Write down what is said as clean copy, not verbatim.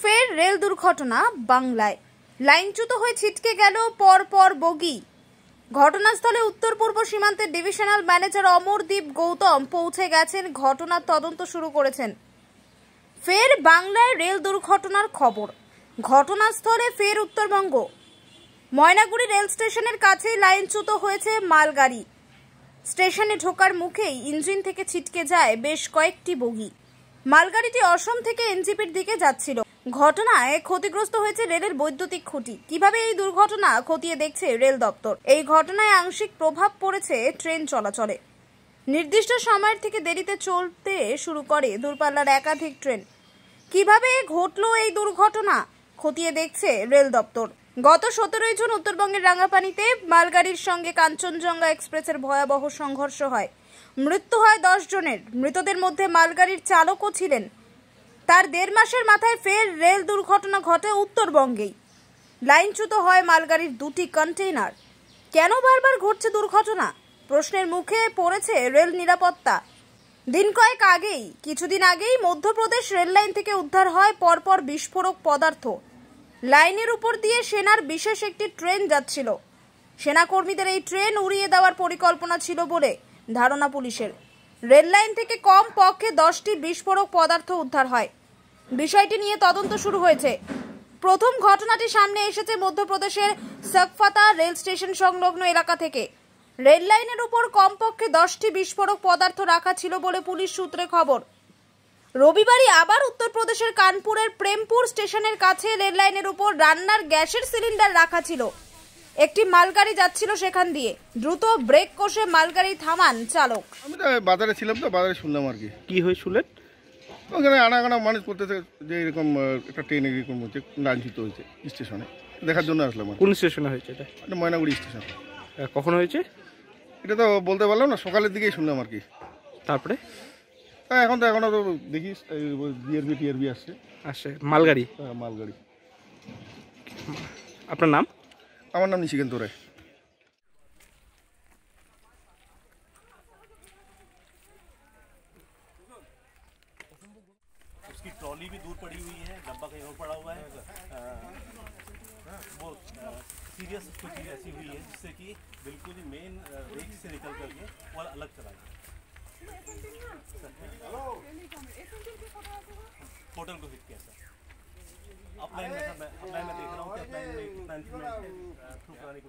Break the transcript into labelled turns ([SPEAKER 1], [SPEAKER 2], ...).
[SPEAKER 1] ফের রেল দুর্ঘটনা বাংলায়, লাইনচ্যুত হয়ে ছিটকে গেল পরপর বগি। ঘটনাস্থলে উত্তর পূর্ব সীমান্তের ডিভিশনাল ম্যানেজার অমরদীপ গৌতম পৌঁছে গেছেন, ঘটনার তদন্ত শুরু করেছেন। ফের বাংলায় রেল দুর্ঘটনার খবর। ঘটনাস্থলে ফের উত্তরবঙ্গ। ময়নাগুড়ি রেল স্টেশনের কাছেই লাইনচ্যুত হয়েছে মালগাড়ি। স্টেশনে ঢোকার মুখেই ইঞ্জিন থেকে ছিটকে যায় বেশ কয়েকটি বগি। মালগাড়িটি অসম থেকে এনজিপির দিকে যাচ্ছিল। ঘটনায় ক্ষতিগ্রস্ত হয়েছে রেলের বৈদ্যুতিক খুঁটি। কিভাবে এই দুর্ঘটনা খতিয়ে দেখছে রেল দপ্তর। এই ঘটনায় আংশিক প্রভাব পড়েছে ট্রেন চলাচলে। নির্দিষ্ট সময়ের থেকে দেরিতে চলতে শুরু করে দূরপাল্লার একাধিক ট্রেন। কিভাবে ঘটল এই দুর্ঘটনা খতিয়ে দেখছে রেল দপ্তর। গত 17 জুন উত্তরবঙ্গের রাঙ্গাপানিতে মালগাড়ির সঙ্গে কাঞ্চনজঙ্ঘা এক্সপ্রেসের ভয়াবহ সংঘর্ষ হয়। মৃত্যু হয় 10 জনের। মৃতদের মধ্যে মালগাড়ির চালকও ছিলেন। তার 1.5 মাসের মাথায় ফের রেল দুর্ঘটনা ঘটে উত্তরবঙ্গেই। লাইনচ্যুত হয় মালগাড়ির 2টি কন্টেইনার। কেন বারবার ঘটছে দুর্ঘটনা? প্রশ্নের মুখে পড়েছে রেল নিরাপত্তা। কিছুদিন আগেই মধ্যপ্রদেশ রেল লাইন থেকে উদ্ধার হয় পরপর বিস্ফোরক পদার্থ। লাইনের উপর দিয়ে সেনার বিশেষ একটি ট্রেন যাচ্ছিল। সেনাকর্মীদের এই ট্রেন উড়িয়ে দেওয়ার পরিকল্পনা ছিল বলে ধারণা পুলিশের। রেল লাইন থেকে কম পক্ষে 10টি বিস্ফোরক পদার্থ উদ্ধার হয়। বিষয়টি নিয়ে তদন্ত শুরু হয়েছে। প্রথম ঘটনাটি সামনে এসেছে মধ্যপ্রদেশের সকফাতা রেল স্টেশন সংলগ্ন এলাকা থেকে। রেল লাইনের উপর কমপক্ষে 10টি বিস্ফোরক পদার্থ রাখা ছিল বলে পুলিশ সূত্রে খবর। রবিবারই আবার উত্তরপ্রদেশের কানপুরের প্রেমপুর স্টেশনের কাছে রেল লাইনের উপর রান্নার গ্যাসের সিলিন্ডার রাখা ছিল। একটি মালগাড়ি যাচ্ছিল সেখান দিয়ে। দ্রুত ব্রেক কষে মালগাড়ি থামান চালক।
[SPEAKER 2] আমি তো বাজারে ছিলাম, তো বাজারে শুনলাম আর কি হয়েছিল। ওখানে আনাগানা মানুষ করতেছে যে এরকম একটা ট্রেন এরকম হচ্ছে, লাইনচ্যুত হয়েছে স্টেশনে, দেখার জন্য আসলাম।
[SPEAKER 3] কোন স্টেশনে হয়েছে এটা?
[SPEAKER 2] ময়নাগুড়ি স্টেশন।
[SPEAKER 3] কখন হয়েছে
[SPEAKER 2] এটা তো বলতে পারলাম না, সকালের দিকেই শুনলাম আর কি।
[SPEAKER 3] তারপরে
[SPEAKER 2] এখন তো দেখি টিআরবি আসছে
[SPEAKER 3] মালগাড়ি।
[SPEAKER 2] মালগাড়ি।
[SPEAKER 3] আপনার নাম?
[SPEAKER 2] আমার নাম নিশিকান্ত রায়।
[SPEAKER 4] उसकी ट्रॉली भी दूर पड़ी हुई है, डब्बा कहीं और पड़ा हुआ है। वो सीरियस कुछ चीज़ ऐसी हुई है जिससे कि बिल्कुल ही मेन रेक से निकल करके वो अलग चला गया। होटल को हिट किया सर। अपलाइन में मैं देख रहा हूँ कि अपलाइन में कितना इंस्ट्रूमेंट है थ्रू कराने की।